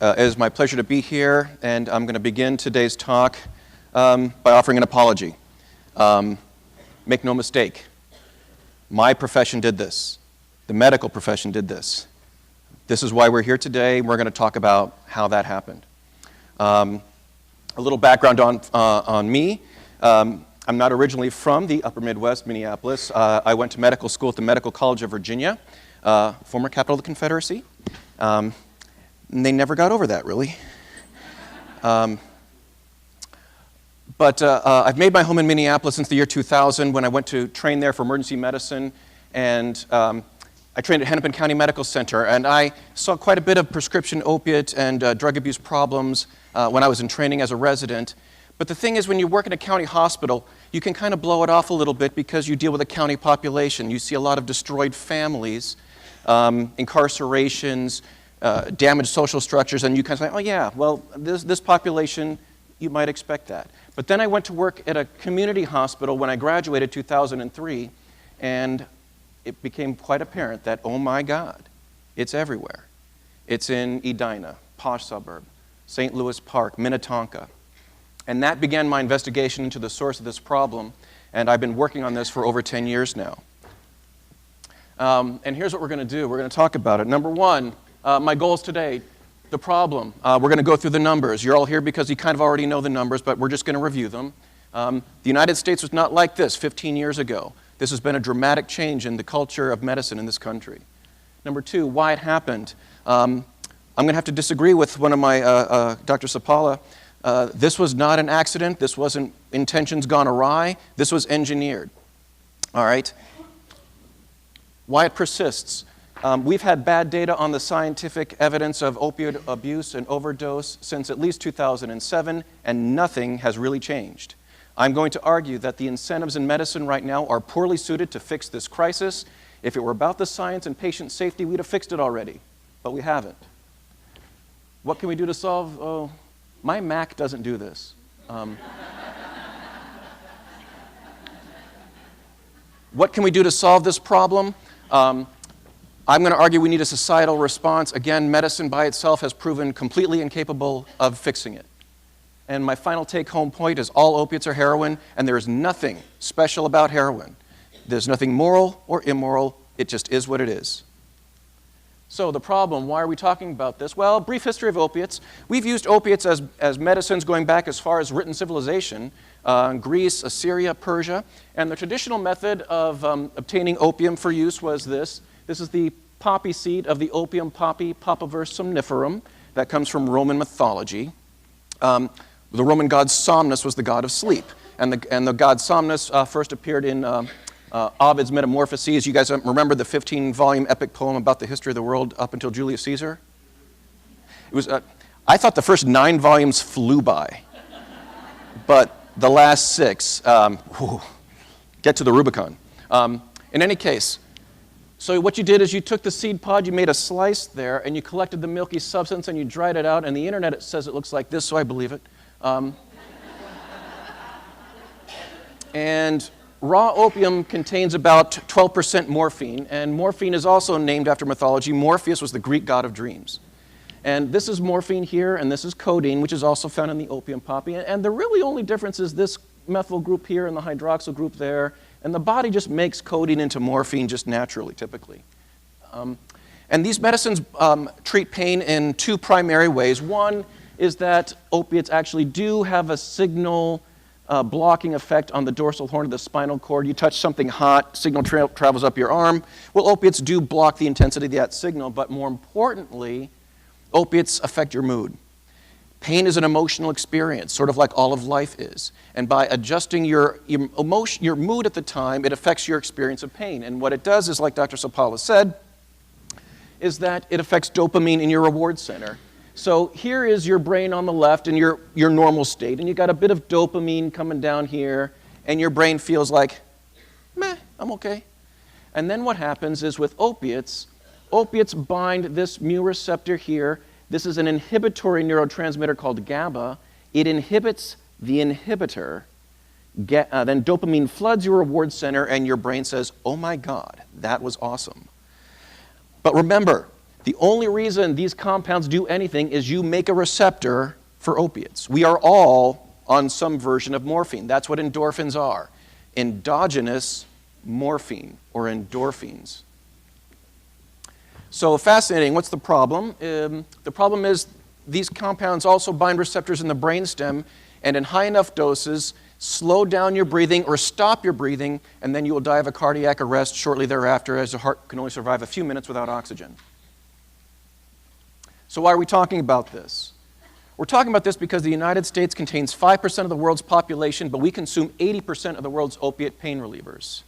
It is my pleasure to be here, and I'm going to begin today's talk by offering an apology. Make no mistake, my profession did this. The medical profession did this. This is why we're here today. We're going to talk about how that happened. A little background on me. I'm not originally from the upper Midwest, Minneapolis. I went to medical school at the Medical College of Virginia, former capital of the Confederacy. And they never got over that, really. But I've made my home in Minneapolis since the year 2000 when I went to train there for emergency medicine. And I trained at Hennepin County Medical Center. And I saw quite a bit of prescription opiate and drug abuse problems when I was in training as a resident. But the thing is, when you work in a county hospital, you can kind of blow it off a little bit because you deal with a county population. You see a lot of destroyed families, incarcerations, damaged social structures, and you kind of say, oh yeah, well, this population, you might expect that. But then I went to work at a community hospital when I graduated 2003, and it became quite apparent that, oh my God, it's everywhere. It's in Edina, posh suburb, St. Louis Park, Minnetonka. And that began my investigation into the source of this problem, and I've been working on this for over 10 years now. And here's what we're going to do. We're going to talk about it. Number one, my goals today, the problem. We're going to go through the numbers. You're all here because you kind of already know the numbers, but we're just going to review them. The United States was not like this 15 years ago. This has been a dramatic change in the culture of medicine in this country. Number two, why it happened. I'm going to have to disagree with one of my, Dr. Sapala. This was not an accident. This wasn't intentions gone awry. This was engineered. All right? Why it persists. We've had bad data on the scientific evidence of opioid abuse and overdose since at least 2007, and nothing has really changed. I'm going to argue that the incentives in medicine right now are poorly suited to fix this crisis. If it were about the science and patient safety, we'd have fixed it already, but we haven't. What can we do to solve? Oh, my Mac doesn't do this. What can we do to solve this problem? I'm going to argue we need a societal response. Again, medicine by itself has proven completely incapable of fixing it. And my final take-home point is all opiates are heroin, and there is nothing special about heroin. There's nothing moral or immoral. It just is what it is. So the problem, why are we talking about this? Well, brief history of opiates. We've used opiates as medicines going back as far as written civilization, Greece, Assyria, Persia. And the traditional method of obtaining opium for use was this. This is the poppy seed of the opium poppy, Papaver somniferum, that comes from Roman mythology. The Roman god Somnus was the god of sleep. And the god Somnus first appeared in Ovid's Metamorphoses. You guys remember the 15-volume epic poem about the history of the world up until Julius Caesar? It was, I thought the first 9 volumes flew by. But the last 6, get to the Rubicon. In any case, so what you did is you took the seed pod, you made a slice there, and you collected the milky substance and you dried it out, and the internet says it looks like this, so I believe it. And raw opium contains about 12% morphine, and morphine is also named after mythology. Morpheus was the Greek god of dreams. And this is morphine here, and this is codeine, which is also found in the opium poppy. And the really only difference is this methyl group here and the hydroxyl group there. And the body just makes codeine into morphine just naturally, typically. And these medicines treat pain in 2 primary ways. One is that opiates actually do have a signal blocking effect on the dorsal horn of the spinal cord. You touch something hot, signal travels up your arm. Well, opiates do block the intensity of that signal, but more importantly, opiates affect your mood. Pain is an emotional experience, sort of like all of life is. And by adjusting your mood at the time, it affects your experience of pain. And what it does is, like Dr. Sapala said, is that it affects dopamine in your reward center. So here is your brain on the left in your normal state, and you got a bit of dopamine coming down here, and your brain feels like, meh, I'm okay. And then what happens is with opiates bind this mu receptor here. This is an inhibitory neurotransmitter called GABA. It inhibits the inhibitor. Then dopamine floods your reward center, and your brain says, oh my God, that was awesome. But remember, The only reason these compounds do anything is you make a receptor for opiates. We are all on some version of morphine. That's what endorphins are. Endogenous morphine, or endorphins. So fascinating. What's the problem? The problem is these compounds also bind receptors in the brainstem, and in high enough doses, slow down your breathing or stop your breathing, and then you will die of a cardiac arrest shortly thereafter, as the heart can only survive a few minutes without oxygen. So why are we talking about this? We're talking about this because the United States contains 5% of the world's population, but we consume 80% of the world's opiate pain relievers.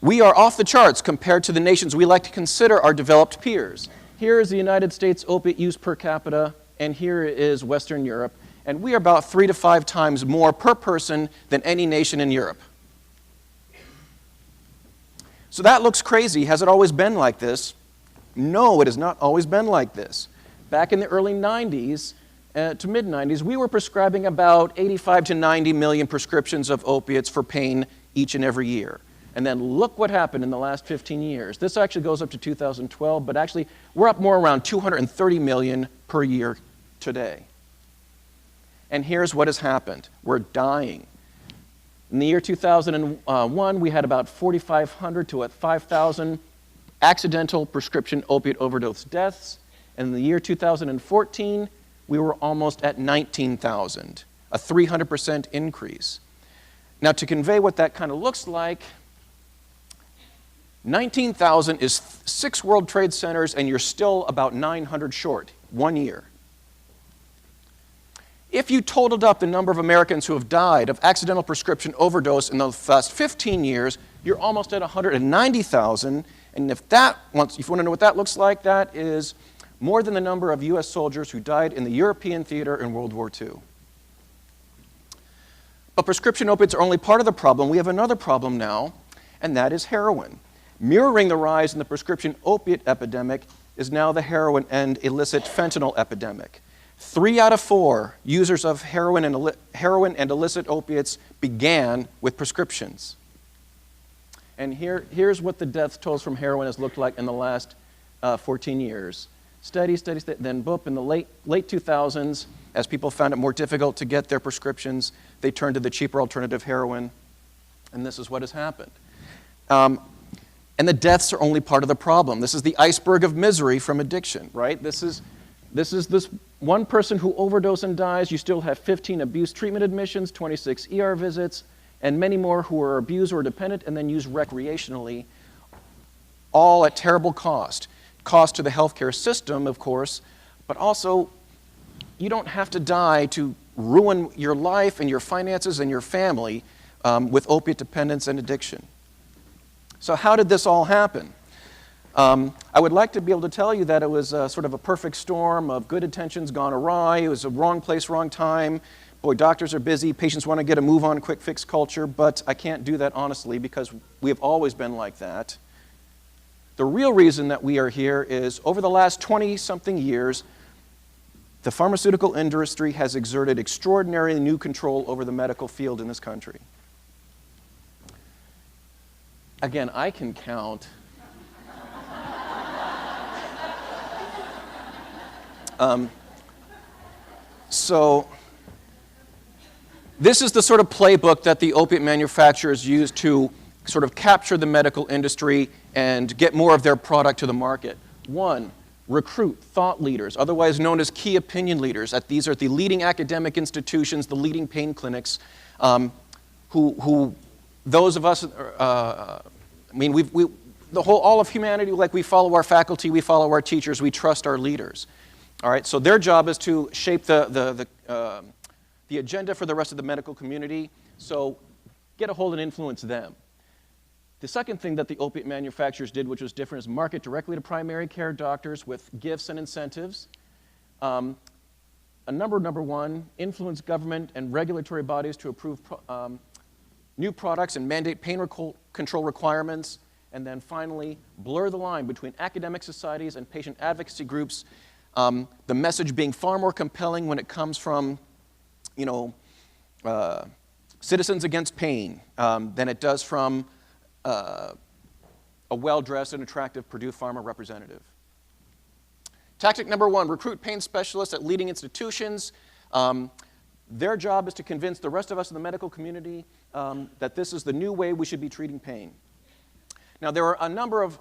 We are off the charts compared to the nations we like to consider our developed peers. Here is the United States opiate use per capita, and here is Western Europe, and we are about 3 to 5 times more per person than any nation in Europe. So that looks crazy. Has it always been like this? No, it has not always been like this. Back in the early 90s to mid-90s, we were prescribing about 85 to 90 million prescriptions of opiates for pain each and every year. And then look what happened in the last 15 years. This actually goes up to 2012, but actually we're up more around 230 million per year today. And here's what has happened. We're dying. In the year 2001, we had about 4,500 to 5,000 accidental prescription opiate overdose deaths. And in the year 2014, we were almost at 19,000, a 300% increase. Now, to convey what that kind of looks like, 19,000 is 6 World Trade Centers, and you're still about 900 short, 1 year. If you totaled up the number of Americans who have died of accidental prescription overdose in the last 15 years, you're almost at 190,000. And if you want to know what that looks like, that is more than the number of U.S. soldiers who died in the European theater in World War II. But prescription opiates are only part of the problem. We have another problem now, and that is heroin. Mirroring the rise in the prescription opiate epidemic is now the heroin and illicit fentanyl epidemic. 3 out of 4 users of heroin and illicit opiates began with prescriptions. And here's what the death tolls from heroin has looked like in the last 14 years. Steady, then boop, in the late 2000s, as people found it more difficult to get their prescriptions, they turned to the cheaper alternative heroin, and this is what has happened. And the deaths are only part of the problem. This is the iceberg of misery from addiction, right? This is this one person who overdoses and dies. You still have 15 abuse treatment admissions, 26 ER visits, and many more who are abused or dependent and then used recreationally, all at terrible cost. Cost to the healthcare system, of course, but also you don't have to die to ruin your life and your finances and your family with opiate dependence and addiction. So how did this all happen? I would like to be able to tell you that it was sort of a perfect storm of good intentions gone awry. It was a wrong place, wrong time. Boy, doctors are busy. Patients want to get a move-on, quick-fix culture, but I can't do that honestly because we have always been like that. The real reason that we are here is over the last 20-something years, the pharmaceutical industry has exerted extraordinary new control over the medical field in this country. Again, I can count. So this is the sort of playbook that the opiate manufacturers use to sort of capture the medical industry and get more of their product to the market. 1, recruit thought leaders, otherwise known as key opinion leaders. These are the leading academic institutions, the leading pain clinics, who those of us, all of humanity, like we follow our faculty, we follow our teachers, we trust our leaders. All right, so their job is to shape the agenda for the rest of the medical community, so get a hold and influence them. The second thing that the opiate manufacturers did, which was different, is market directly to primary care doctors with gifts and incentives. Number 1, influence government and regulatory bodies to approve new products and mandate pain control requirements. And then finally, blur the line between academic societies and patient advocacy groups, the message being far more compelling when it comes from, Citizens Against Pain than it does from a well-dressed and attractive Purdue Pharma representative. Tactic number 1, recruit pain specialists at leading institutions. Their job is to convince the rest of us in the medical community that this is the new way we should be treating pain. Now, there were a number of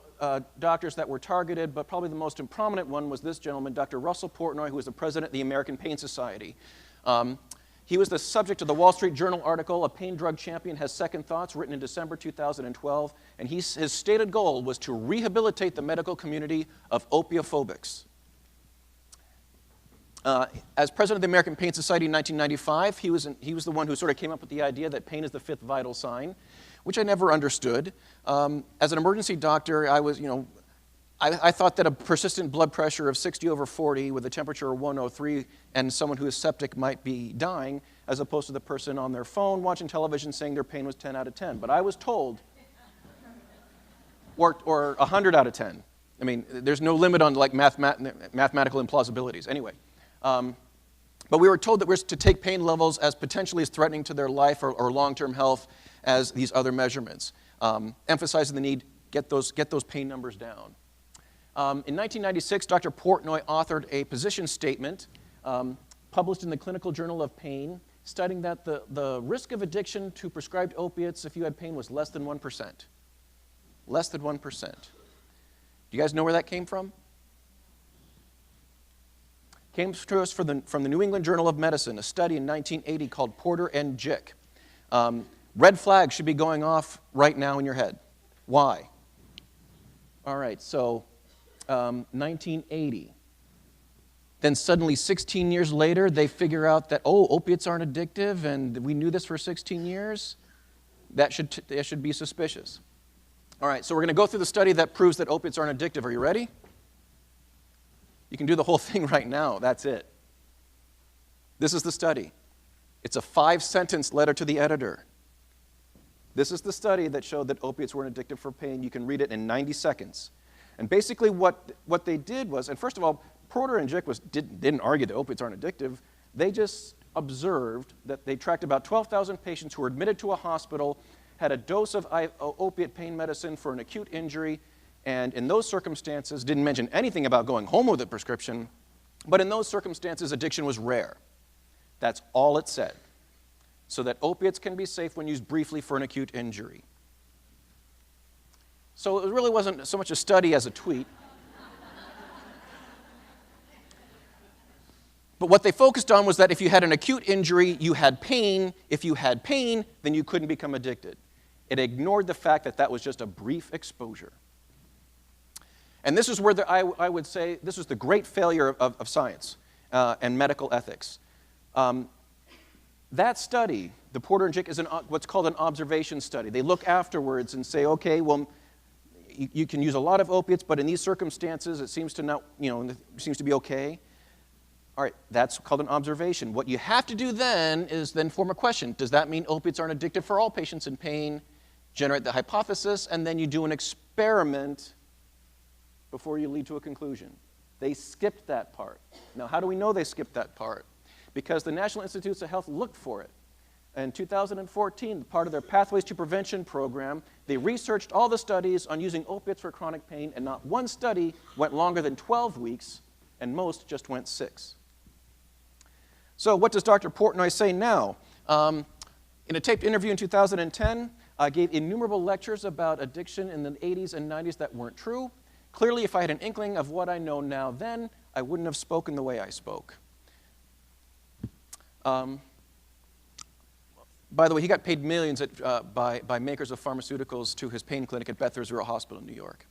doctors that were targeted, but probably the most prominent one was this gentleman, Dr. Russell Portnoy, who was the president of the American Pain Society. He was the subject of the Wall Street Journal article, "A Pain Drug Champion Has Second Thoughts," written in December 2012, and his stated goal was to rehabilitate the medical community of opiophobics. As president of the American Pain Society in 1995, he was the one who sort of came up with the idea that pain is the 5th vital sign, which I never understood. As an emergency doctor, I thought that a persistent blood pressure of 60/40 with a temperature of 103 and someone who is septic might be dying, as opposed to the person on their phone watching television saying their pain was 10 out of 10. But I was told, or 100 out of 10. I mean, there's no limit on like mathematical implausibilities. Anyway, but we were told that we're to take pain levels as potentially as threatening to their life or long-term health as these other measurements, emphasizing the need get those pain numbers down. In 1996, Dr. Portnoy authored a position statement published in the Clinical Journal of Pain, stating that the risk of addiction to prescribed opiates if you had pain was less than 1%. Less than 1%. Do you guys know where that came from? Came to us from the New England Journal of Medicine, a study in 1980 called Porter and Jick. Red flags should be going off right now in your head. Why? All right, so 1980. Then suddenly 16 years later, they figure out that, oh, opiates aren't addictive, and we knew this for 16 years. That should be suspicious. All right, so we're going to go through the study that proves that opiates aren't addictive. Are you ready? You can do the whole thing right now. That's it. This is the study. It's a 5-sentence letter to the editor. This is the study that showed that opiates weren't addictive for pain. You can read it in 90 seconds. And basically what they did was, and first of all, Porter and Jick didn't argue that opiates aren't addictive. They just observed that they tracked about 12,000 patients who were admitted to a hospital, had a dose of opiate pain medicine for an acute injury, and in those circumstances, didn't mention anything about going home with a prescription, but in those circumstances, addiction was rare. That's all it said. So that opiates can be safe when used briefly for an acute injury. So it really wasn't so much a study as a tweet. But what they focused on was that if you had an acute injury, you had pain. If you had pain, then you couldn't become addicted. It ignored the fact that that was just a brief exposure. And this is where I would say this was the great failure of science and medical ethics. That study, the Porter and Jick, is what's called an observation study. They look afterwards and say, okay, well, you can use a lot of opiates, but in these circumstances, it seems to not, it seems to be okay. All right, that's called an observation. What you have to do then is then form a question. Does that mean opiates aren't addictive for all patients in pain? Generate the hypothesis, and then you do an experiment before you lead to a conclusion. They skipped that part. Now, how do we know they skipped that part? Because the National Institutes of Health looked for it. In 2014, part of their Pathways to Prevention program, they researched all the studies on using opiates for chronic pain, and not one study went longer than 12 weeks, and most just went 6. So what does Dr. Portnoy say now? In a taped interview in 2010, I gave innumerable lectures about addiction in the 80s and 90s that weren't true. Clearly, if I had an inkling of what I know now then, I wouldn't have spoken the way I spoke. By the way, he got paid millions by makers of pharmaceuticals to his pain clinic at Beth Israel Hospital in New York.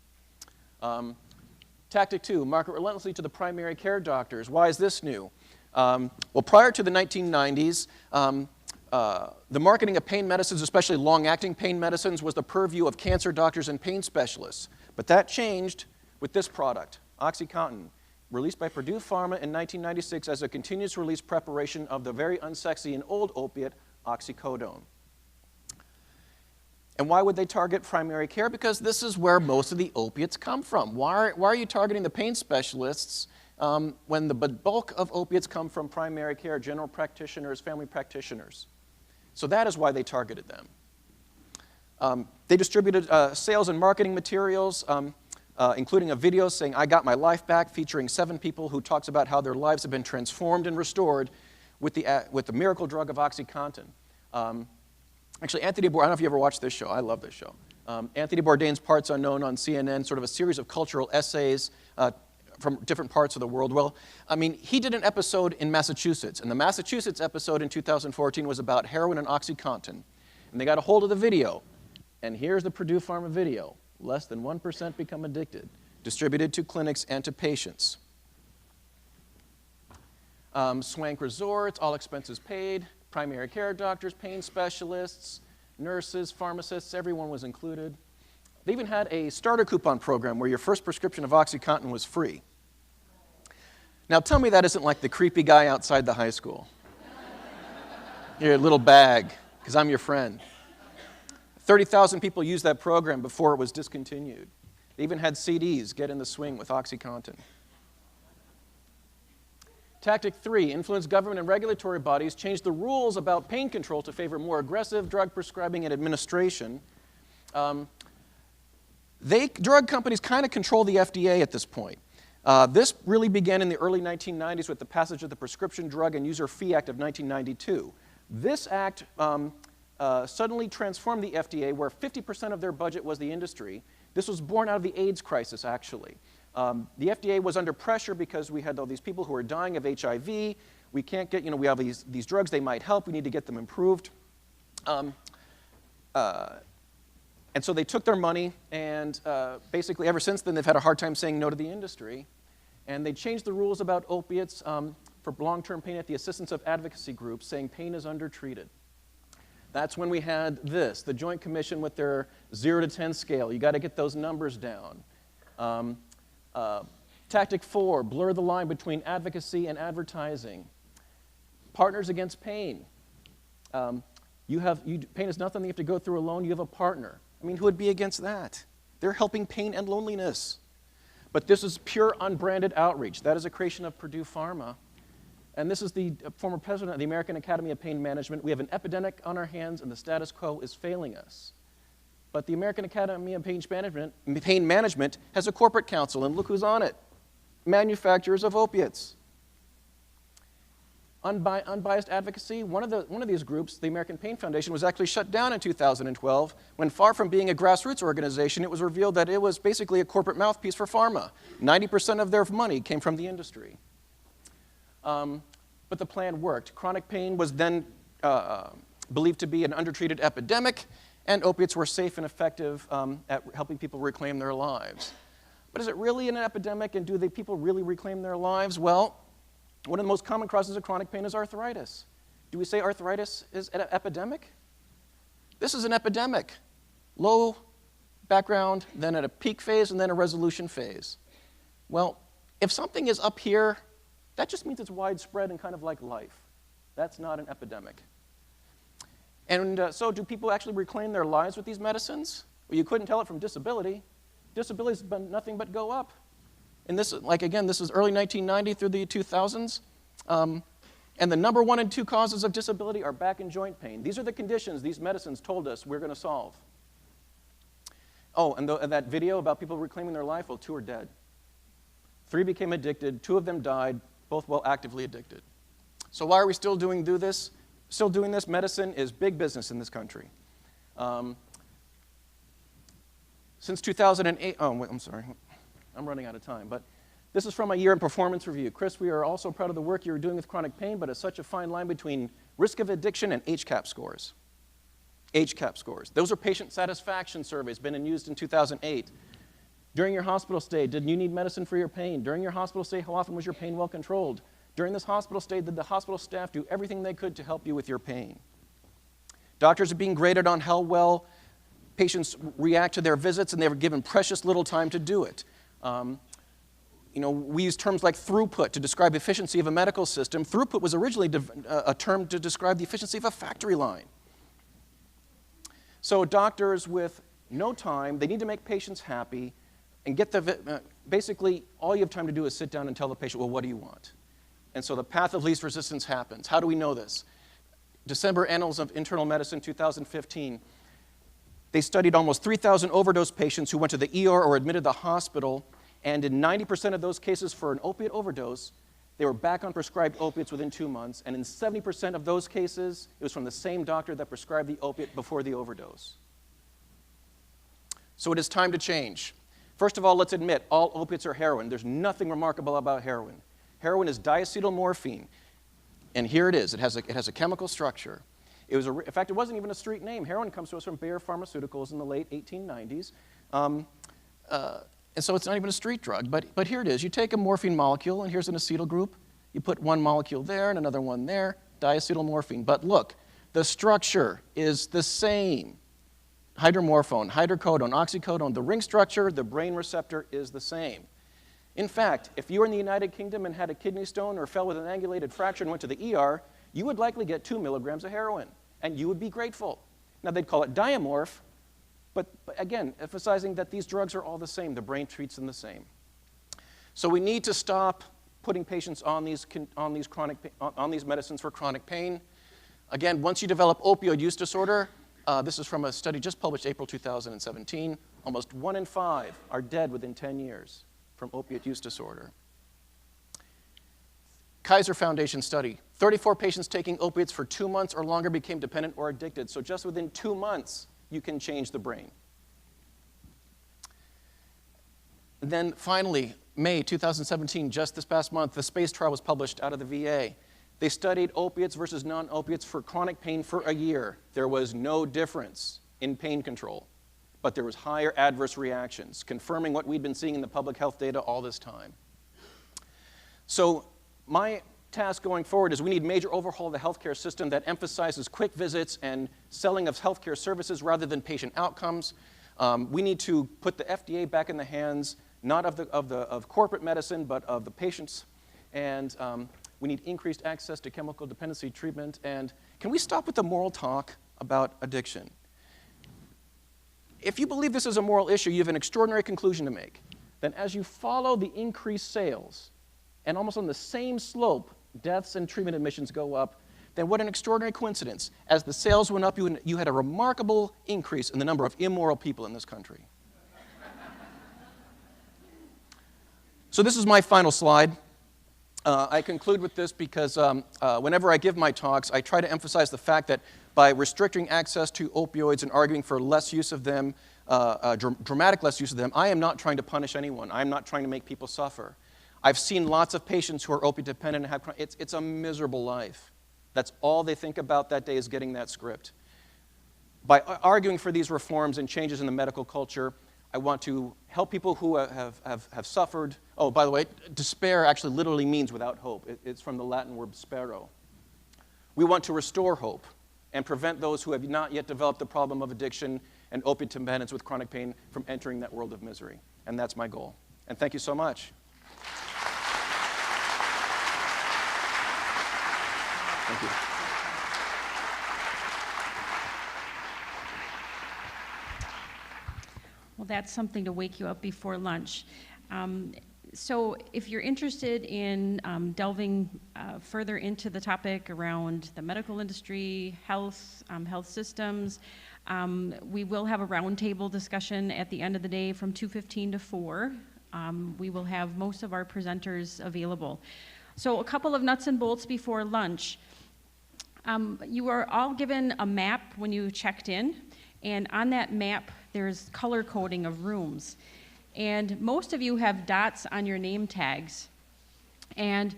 Tactic 2, market relentlessly to the primary care doctors. Why is this new? Well, prior to the 1990s, the marketing of pain medicines, especially long-acting pain medicines, was the purview of cancer doctors and pain specialists. But that changed with this product, OxyContin, released by Purdue Pharma in 1996 as a continuous release preparation of the very unsexy and old opiate, oxycodone. And why would they target primary care? Because this is where most of the opiates come from. Why are you targeting the pain specialists when the bulk of opiates come from primary care, general practitioners, family practitioners? So that is why they targeted them. They distributed sales and marketing materials, including a video saying, "I got my life back," featuring 7 people who talks about how their lives have been transformed and restored with the miracle drug of OxyContin. Actually, Anthony Bourdain, I don't know if you ever watched this show. I love this show. Anthony Bourdain's Parts Unknown on CNN, sort of a series of cultural essays from different parts of the world. Well, I mean, he did an episode in Massachusetts, and the Massachusetts episode in 2014 was about heroin and OxyContin. And they got a hold of the video, and here's the Purdue Pharma video. Less than 1% become addicted, distributed to clinics and to patients. Swank resorts, all expenses paid, primary care doctors, pain specialists, nurses, pharmacists, everyone was included. They even had a starter coupon program where your first prescription of OxyContin was free. Now tell me that isn't like the creepy guy outside the high school. Your little bag, because I'm your friend. 30,000 people used that program before it was discontinued. They even had CDs, Get in the Swing with OxyContin. Tactic 3, influence government and regulatory bodies change the rules about pain control to favor more aggressive drug prescribing and administration. Drug companies kind of control the FDA at this point. This really began in the early 1990s with the passage of the Prescription Drug and User Fee Act of 1992. This act suddenly transformed the FDA, where 50% of their budget was the industry. This was born out of the AIDS crisis, actually. The FDA was under pressure because we had all these people who were dying of HIV. We can't get, we have these drugs, they might help, we need to get them improved. And so they took their money, and basically ever since then they've had a hard time saying no to the industry. And they changed the rules about opiates for long-term pain at the assistance of advocacy groups, saying pain is undertreated. That's when we had this, the Joint Commission with their 0 to 10 scale. You got to get those numbers down. Tactic 4, blur the line between advocacy and advertising. Partners against pain. Pain is nothing you have to go through alone. You have a partner. I mean, who would be against that? They're helping pain and loneliness. But this is pure unbranded outreach. That is a creation of Purdue Pharma. And this is the former president of the American Academy of Pain Management. We have an epidemic on our hands, and the status quo is failing us. But the American Academy of Pain Management has a corporate council, and look who's on it. Manufacturers of opiates. Unbiased advocacy, one of these groups, the American Pain Foundation, was actually shut down in 2012 when, far from being a grassroots organization, it was revealed that it was basically a corporate mouthpiece for pharma. 90% of their money came from the industry. But the plan worked. Chronic pain was then believed to be an undertreated epidemic, and opiates were safe and effective at helping people reclaim their lives. But is it really an epidemic, and do people really reclaim their lives? Well, one of the most common causes of chronic pain is arthritis. Do we say arthritis is an epidemic? This is an epidemic. Low background, then at a peak phase, and then a resolution phase. Well, if something is up here, that just means it's widespread and kind of like life. That's not an epidemic. And so do people actually reclaim their lives with these medicines? Well, you couldn't tell it from disability. Disability's been nothing but go up. And this, again, this is early 1990 through the 2000s. And the number 1 and 2 causes of disability are back and joint pain. These are the conditions these medicines told us we're going to solve. Oh, and that video about people reclaiming their life, well, 2 are dead. 3 became addicted, 2 of them died, both well actively addicted. So why are we still doing this? Still doing this? Medicine is big business in this country. Since 2008, I'm sorry, I'm running out of time, but this is from a year in performance review. Chris, we are also proud of the work you're doing with chronic pain, but it's such a fine line between risk of addiction and HCAP scores. HCAP scores. Those are patient satisfaction surveys, been used in 2008. During your hospital stay, did you need medicine for your pain? During your hospital stay, how often was your pain well controlled? During this hospital stay, did the hospital staff do everything they could to help you with your pain? Doctors are being graded on how well patients react to their visits, and they were given precious little time to do it. We use terms like throughput to describe efficiency of a medical system. Throughput was originally a term to describe the efficiency of a factory line. So doctors with no time, they need to make patients happy, and get basically all you have time to do is sit down and tell the patient, well, what do you want? And so the path of least resistance happens. How do we know this? December Annals of Internal Medicine, 2015. They studied almost 3,000 overdose patients who went to the ER or admitted to the hospital, and in 90% of those cases for an opiate overdose, they were back on prescribed opiates within 2 months, and in 70% of those cases, it was from the same doctor that prescribed the opiate before the overdose. So it is time to change. First of all, let's admit, all opiates are heroin. There's nothing remarkable about heroin. Heroin is diacetylmorphine, and here it is. It has a chemical structure. In fact, it wasn't even a street name. Heroin comes to us from Bayer Pharmaceuticals in the late 1890s. And so it's not even a street drug, but here it is. You take a morphine molecule, and here's an acetyl group. You put one molecule there and another one there, diacetylmorphine. But look, the structure is the same. Hydromorphone, hydrocodone, oxycodone, the ring structure, the brain receptor is the same. In fact, if you were in the United Kingdom and had a kidney stone or fell with an angulated fracture and went to the ER, you would likely get 2 milligrams of heroin, and you would be grateful. Now, they'd call it diamorph, but again, emphasizing that these drugs are all the same. The brain treats them the same. So we need to stop putting patients on these medicines for chronic pain. Again, once you develop opioid use disorder, this is from a study just published April 2017, almost 1 in 5 are dead within 10 years from opiate use disorder. Kaiser Foundation study, 34 patients taking opiates for 2 months or longer became dependent or addicted. So just within 2 months, you can change the brain. And then finally, May 2017, just this past month, the SPACE trial was published out of the VA. They studied opiates versus non-opiates for chronic pain for a year. There was no difference in pain control, but there was higher adverse reactions, confirming what we'd been seeing in the public health data all this time. So my task going forward is we need major overhaul of the healthcare system that emphasizes quick visits and selling of healthcare services rather than patient outcomes. We need to put the FDA back in the hands not of corporate medicine, but of the patients. And we need increased access to chemical dependency treatment. And can we stop with the moral talk about addiction? If you believe this is a moral issue, you have an extraordinary conclusion to make. Then as you follow the increased sales, and almost on the same slope, deaths and treatment admissions go up, then what an extraordinary coincidence. As the sales went up, you had a remarkable increase in the number of immoral people in this country. So this is my final slide. I conclude with this because whenever I give my talks, I try to emphasize the fact that by restricting access to opioids and arguing for less use of them, dramatic less use of them, I am not trying to punish anyone. I'm not trying to make people suffer. I've seen lots of patients who are opiate dependent and have it's a miserable life. That's all they think about that day is getting that script. By arguing for these reforms and changes in the medical culture, I want to help people who have suffered. Oh, by the way, despair actually literally means without hope. It's from the Latin word spero. We want to restore hope and prevent those who have not yet developed the problem of addiction and opiate dependence with chronic pain from entering that world of misery. And that's my goal. And thank you so much. Thank you. Well, that's something to wake you up before lunch. So if you're interested in delving further into the topic around the medical industry, health, health systems, we will have a roundtable discussion at the end of the day from 2:15 to 4. We will have most of our presenters available. So a couple of nuts and bolts before lunch. You are all given a map when you checked in, and on that map there's color coding of rooms. And most of you have dots on your name tags. And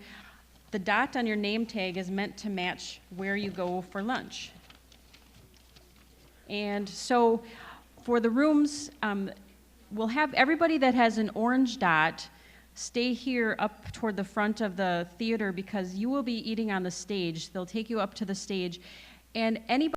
the dot on your name tag is meant to match where you go for lunch. And so for the rooms, we'll have everybody that has an orange dot stay here up toward the front of the theater because you will be eating on the stage. They'll take you up to the stage. And anybody